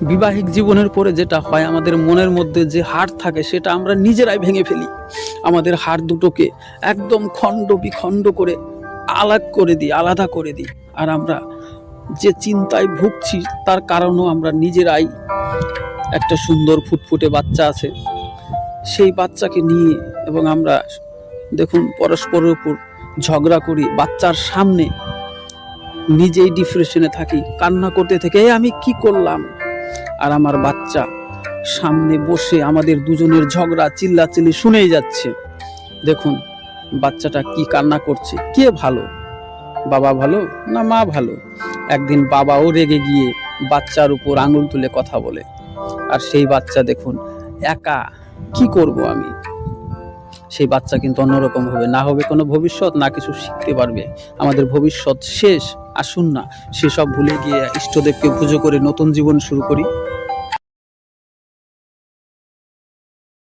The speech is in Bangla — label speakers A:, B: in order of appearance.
A: বিবাহিক জীবনের পরে যেটা হয়, আমাদের মনের মধ্যে যে হাড় থাকে সেটা আমরা নিজেরাই ভেঙে ফেলি। আমাদের হাড় দুটোকে একদম খণ্ড বিখণ্ড করে আলাদা করে দিই। আর আমরা যে চিন্তায় ভুগছি তার কারণও আমরা নিজেরাই। একটা সুন্দর ফুটফুটে বাচ্চা আছে, সেই বাচ্চাকে নিয়ে এবং আমরা দেখুন পরস্পরের উপর ঝগড়া করি, বাচ্চার সামনে নিজেই ডিপ্রেশনে থাকি, কান্না করতে থেকে আমি কি করলাম। আর আমার বাচ্চা সামনে বসে আমাদের দুজনের ঝগড়া চিল্লাচিল্লি শুনেই যাচ্ছে। দেখুন বাচ্চাটা কি কান্না করছে। কে ভালো, বাবা ভালো না মা ভালো? একদিন বাবাও রেগে গিয়ে বাচ্চার উপর আঙুল তুলে কথা বলে, আর সেই বাচ্চা দেখুন একা। কি করব আমি? সেই বাচ্চা কিন্তু অন্যরকম হবে, না হবে কোনো ভবিষ্যৎ, না কিছু শিখতে পারবে। আমাদের ভবিষ্যৎ শেষ। আসুন না সেসব ভুলে গিয়ে ইষ্টদেবকে পুজো করে নতুন জীবন শুরু করি।